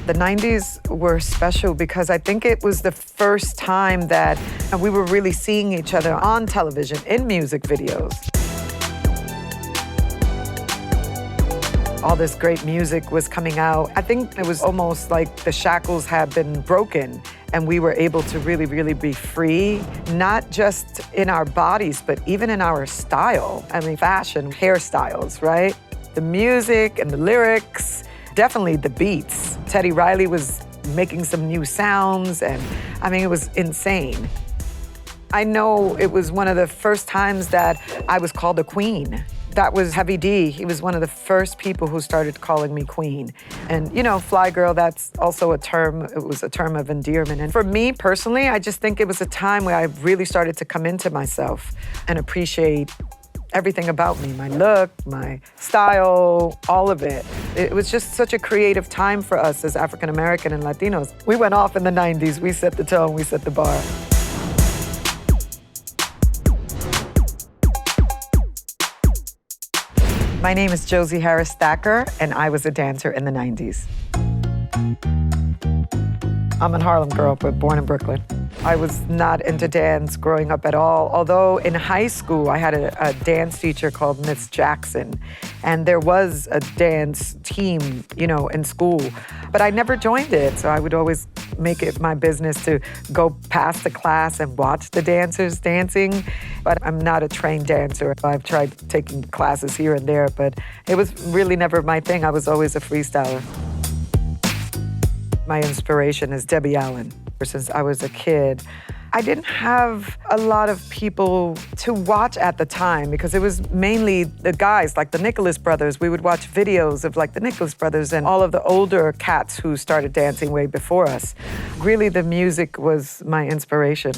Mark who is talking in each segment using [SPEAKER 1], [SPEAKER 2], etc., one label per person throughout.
[SPEAKER 1] The 90s were special because I think it was the first time that we were really seeing each other on television, in music videos. All this great music was coming out. I think it was almost like the shackles had been broken and we were able to really, really be free, not just in our bodies, but even in our style. I mean, fashion, hairstyles, right? The music and the lyrics, definitely the beats. Teddy Riley was making some new sounds, and I mean, it was insane. I know it was one of the first times that I was called a queen. That was Heavy D. He was one of the first people who started calling me queen. And you know, fly girl, that's also a term, it was a term of endearment. And for me personally, I just think it was a time where I really started to come into myself and appreciate everything about me, my look, my style, all of it. It was just such a creative time for us as African American and Latinos. We went off in the 90s, we set the tone, we set the bar. My name is Jossie Harris Thacker, and I was a dancer in the 90s. I'm a Harlem girl, but born in Brooklyn. I was not into dance growing up at all, although in high school I had a dance teacher called Miss Jackson, and there was a dance team, you know, in school, but I never joined it, so I would always make it my business to go past the class and watch the dancers dancing, but I'm not a trained dancer. I've tried taking classes here and there, but it was really never my thing. I was always a freestyler. My inspiration is Debbie Allen. Since I was a kid, I didn't have a lot of people to watch at the time because it was mainly the guys, like the Nicholas brothers. We would watch videos of like the Nicholas brothers and all of the older cats who started dancing way before us. Really, the music was my inspiration.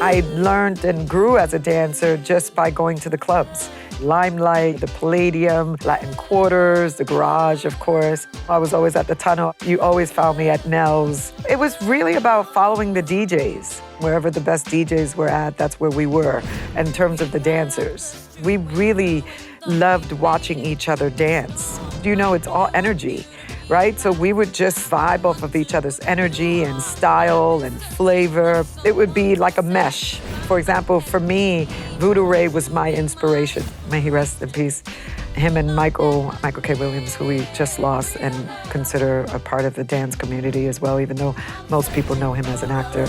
[SPEAKER 1] I learned and grew as a dancer just by going to the clubs. Limelight, the Palladium, Latin Quarters, the Garage, of course. I was always at the Tunnel. You always found me at Nell's. It was really about following the DJs. Wherever the best DJs were at, that's where we were in terms of the dancers. We really loved watching each other dance. You know, it's all energy, right? So we would just vibe off of each other's energy and style and flavor. It would be like a mesh. For example, for me, Voodoo Ray was my inspiration. May he rest in peace. Him and Michael K. Williams, who we just lost and consider a part of the dance community as well, even though most people know him as an actor.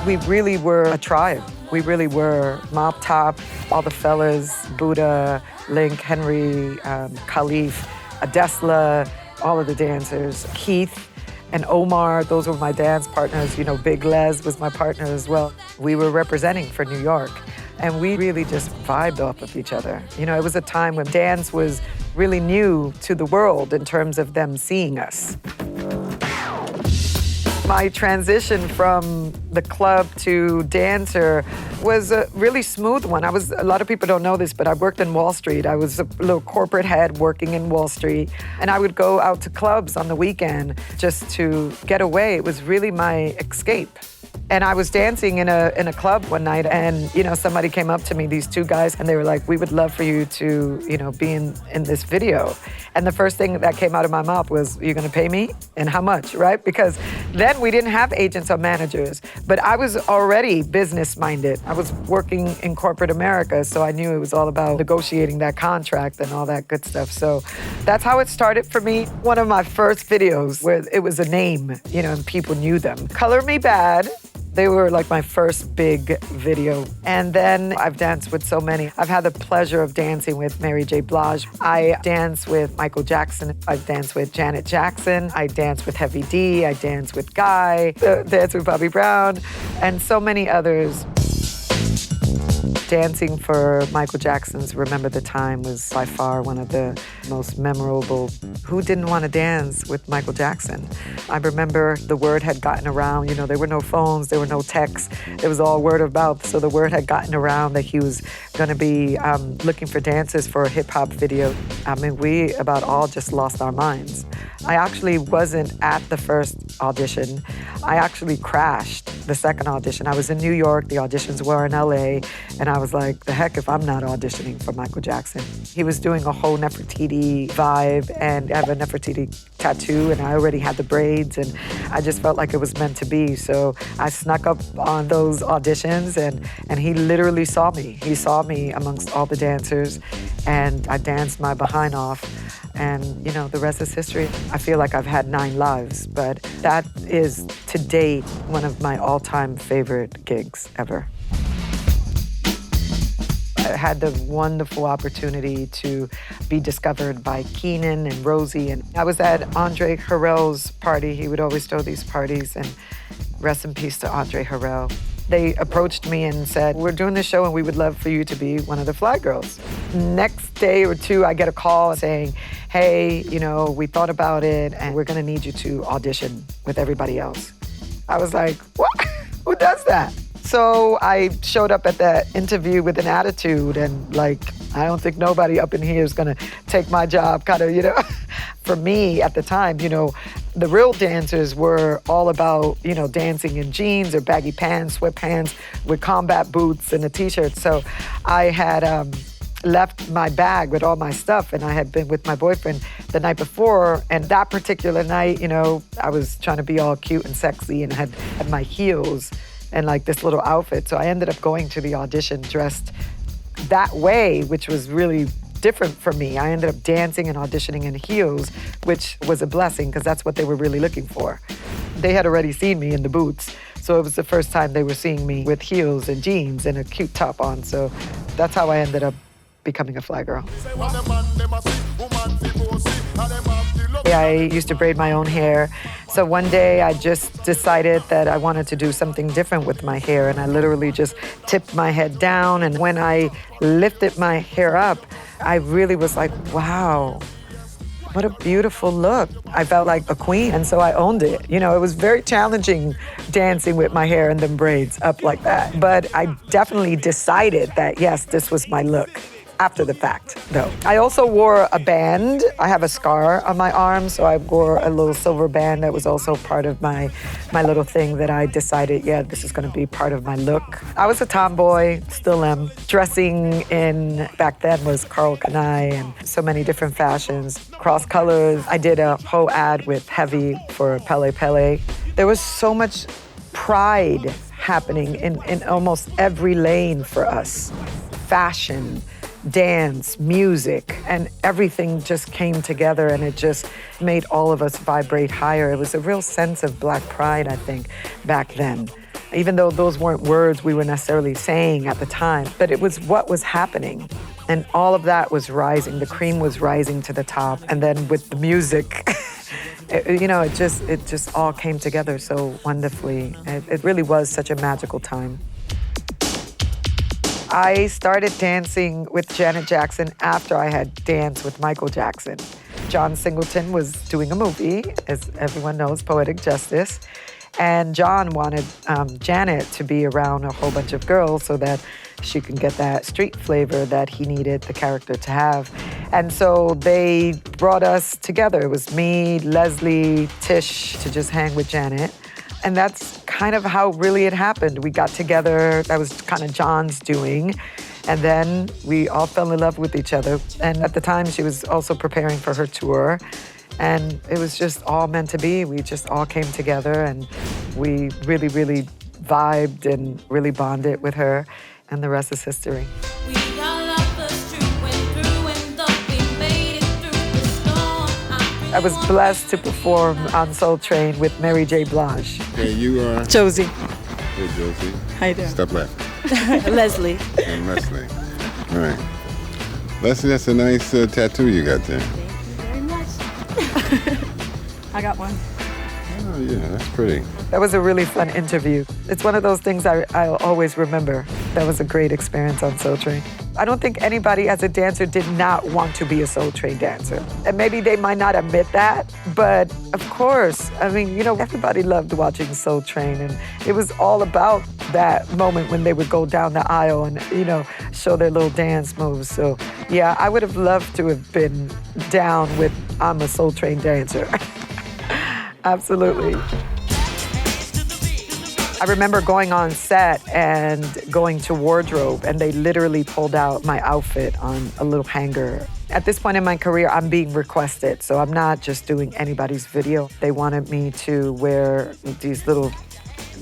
[SPEAKER 1] We really were a tribe. We really were. Mop Top, all the fellas, Buddha, Link, Henry, Khalif, Adesla, all of the dancers, Keith and Omar, those were my dance partners. You know, Big Les was my partner as well. We were representing for New York, and we really just vibed off of each other. You know, it was a time when dance was really new to the world in terms of them seeing us. My transition from the club to dancer was a really smooth one. A lot of people don't know this, but I worked in Wall Street. I was a little corporate head working in Wall Street, and I would go out to clubs on the weekend just to get away. It was really my escape. And I was dancing in a club one night, and you know, somebody came up to me, these two guys, and they were like, "We would love for you to, you know, be in this video." And the first thing that came out of my mouth was, "You're gonna pay me? And how much?" Right? Because then we didn't have agents or managers, but I was already business-minded. I was working in corporate America, so I knew it was all about negotiating that contract and all that good stuff. So that's how it started for me. One of my first videos where it was a name, you know, and people knew them. Color Me Bad. They were like my first big video. And then I've danced with so many. I've had the pleasure of dancing with Mary J. Blige. I danced with Michael Jackson. I've danced with Janet Jackson. I danced with Heavy D. I danced with Guy. Danced with Bobby Brown. And so many others. Dancing for Michael Jackson's Remember the Time was by far one of the most memorable. Who didn't want to dance with Michael Jackson? I remember the word had gotten around, you know, there were no phones, there were no texts, it was all word of mouth, so the word had gotten around that he was gonna be looking for dancers for a hip hop video. I mean, we about all just lost our minds. I actually wasn't at the first audition. I actually crashed the second audition. I was in New York, the auditions were in LA, and I I was like, the heck if I'm not auditioning for Michael Jackson. He was doing a whole Nefertiti vibe, and I have a Nefertiti tattoo, and I already had the braids, and I just felt like it was meant to be. So I snuck up on those auditions, and he literally saw me. He saw me amongst all the dancers, and I danced my behind off. And, you know, the rest is history. I feel like I've had 9 lives, but that is, to date, one of my all-time favorite gigs ever. I had the wonderful opportunity to be discovered by Keenan and Rosie. And I was at Andre Harrell's party. He would always throw these parties, and rest in peace to Andre Harrell. They approached me and said, we're doing this show and we would love for you to be one of the Fly Girls. Next day or two, I get a call saying, hey, you know, we thought about it and we're gonna need you to audition with everybody else. I was like, what? Who does that? So I showed up at that interview with an attitude and like, I don't think nobody up in here is gonna take my job, kind of, you know. For me at the time, you know, the real dancers were all about, you know, dancing in jeans or baggy pants, sweatpants with combat boots and a t-shirt. So I had left my bag with all my stuff, and I had been with my boyfriend the night before, and that particular night, you know, I was trying to be all cute and sexy and had my heels and like this little outfit. So I ended up going to the audition dressed that way, which was really different for me. I ended up dancing and auditioning in heels, which was a blessing because that's what they were really looking for. They had already seen me in the boots, so it was the first time they were seeing me with heels and jeans and a cute top on. So that's how I ended up becoming a Fly Girl. I used to braid my own hair. So one day I just decided that I wanted to do something different with my hair, and I literally just tipped my head down, and when I lifted my hair up, I really was like, wow, what a beautiful look. I felt like a queen, and so I owned it. You know, it was very challenging dancing with my hair and them braids up like that. But I definitely decided that, yes, this was my look. After the fact, though. I also wore a band. I have a scar on my arm, so I wore a little silver band that was also part of my little thing that I decided, yeah, this is gonna be part of my look. I was a tomboy, still am. Dressing in, back then was Carl Kanai and so many different fashions. Cross colors. I did a whole ad with Heavy for Pele Pele. There was so much pride happening in almost every lane for us. Fashion, dance, music, and everything just came together, and it just made all of us vibrate higher. It was a real sense of Black pride, I think, back then. Even though those weren't words we were necessarily saying at the time, but it was what was happening. And all of that was rising. The cream was rising to the top. And then with the music, you know, it just all came together so wonderfully. It really was such a magical time. I started dancing with Janet Jackson after I had danced with Michael Jackson. John Singleton was doing a movie, as everyone knows, Poetic Justice. And John wanted Janet to be around a whole bunch of girls so that she can get that street flavor that he needed the character to have. And so they brought us together. It was me, Leslie, Tish, to just hang with Janet. And that's kind of how really it happened. We got together, that was kind of John's doing, and then we all fell in love with each other. And at the time, she was also preparing for her tour, and it was just all meant to be. We just all came together, and we really, really vibed and really bonded with her, and the rest is history. I was blessed to perform on Soul Train with Mary J. Blige.
[SPEAKER 2] Hey, you are?
[SPEAKER 3] Jossie.
[SPEAKER 2] Hey, Jossie.
[SPEAKER 3] How you doing?
[SPEAKER 2] Stop laughing.
[SPEAKER 3] Leslie.
[SPEAKER 2] And Leslie. All right. Leslie, that's a nice tattoo you got there.
[SPEAKER 3] Thank you very much. I got one.
[SPEAKER 2] Oh, yeah, that's pretty.
[SPEAKER 1] That was a really fun interview. It's one of those things I'll always remember. That was a great experience on Soul Train. I don't think anybody as a dancer did not want to be a Soul Train dancer. And maybe they might not admit that, but of course, I mean, you know, everybody loved watching Soul Train, and it was all about that moment when they would go down the aisle and, you know, show their little dance moves. So yeah, I would have loved to have been down with I'm a Soul Train dancer. Absolutely. I remember going on set and going to wardrobe, and they literally pulled out my outfit on a little hanger. At this point in my career, I'm being requested, so I'm not just doing anybody's video. They wanted me to wear these little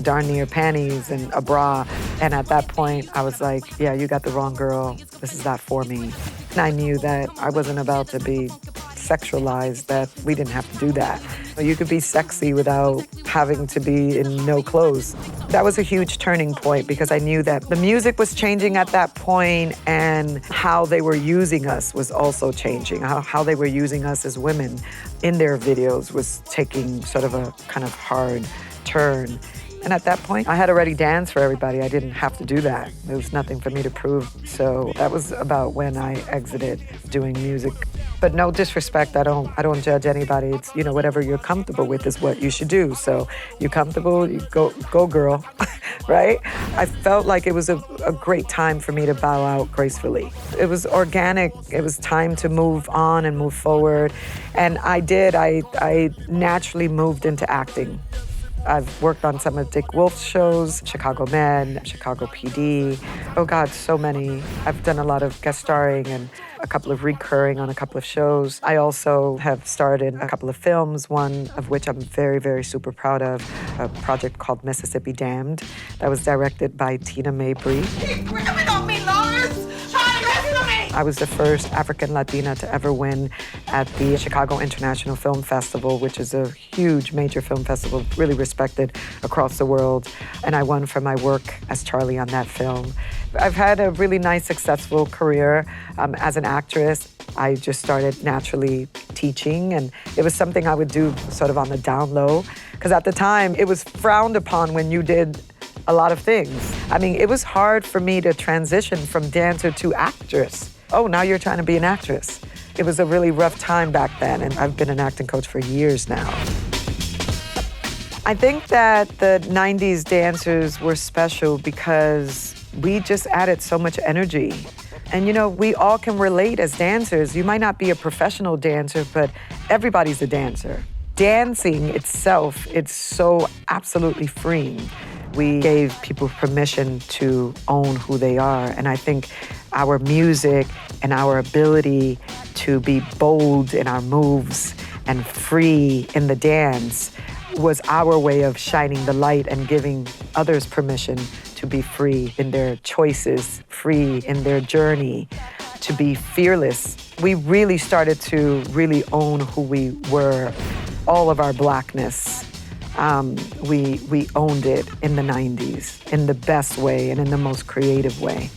[SPEAKER 1] darn near panties and a bra. And at that point, I was like, yeah, you got the wrong girl. This is not for me. And I knew that I wasn't about to be sexualized, that we didn't have to do that. You could be sexy without having to be in no clothes. That was a huge turning point because I knew that the music was changing at that point and how they were using us was also changing. How they were using us as women in their videos was taking sort of a kind of hard turn. And at that point, I had already danced for everybody. I didn't have to do that. There was nothing for me to prove. So that was about when I exited doing music. But no disrespect, I don't judge anybody. It's, you know, whatever you're comfortable with is what you should do. So you're comfortable, you go girl, right? I felt like it was a great time for me to bow out gracefully. It was organic. It was time to move on and move forward. And I did. I naturally moved into acting. I've worked on some of Dick Wolf's shows, Chicago Med, Chicago PD. Oh God, so many. I've done a lot of guest starring and a couple of recurring on a couple of shows. I also have starred in a couple of films, one of which I'm very, very super proud of, a project called Mississippi Damned that was directed by Tina Mabry.
[SPEAKER 4] He's grabbing on me, Lawrence! Trying to rescue me!
[SPEAKER 1] I was the first African Latina to ever win at the Chicago International Film Festival, which is a huge major film festival, really respected across the world. And I won for my work as Charlie on that film. I've had a really nice, successful career as an actress. I just started naturally teaching, and it was something I would do sort of on the down low, because at the time, it was frowned upon when you did a lot of things. I mean, it was hard for me to transition from dancer to actress. Oh, now you're trying to be an actress. It was a really rough time back then, and I've been an acting coach for years now. I think that the 90s dancers were special because we just added so much energy. And you know, we all can relate as dancers. You might not be a professional dancer, but everybody's a dancer. Dancing itself, it's so absolutely freeing. We gave people permission to own who they are. And I think our music and our ability to be bold in our moves and free in the dance was our way of shining the light and giving others permission to be free in their choices, free in their journey, to be fearless. We really started to really own who we were, all of our Blackness. We owned it in the 90s in the best way and in the most creative way.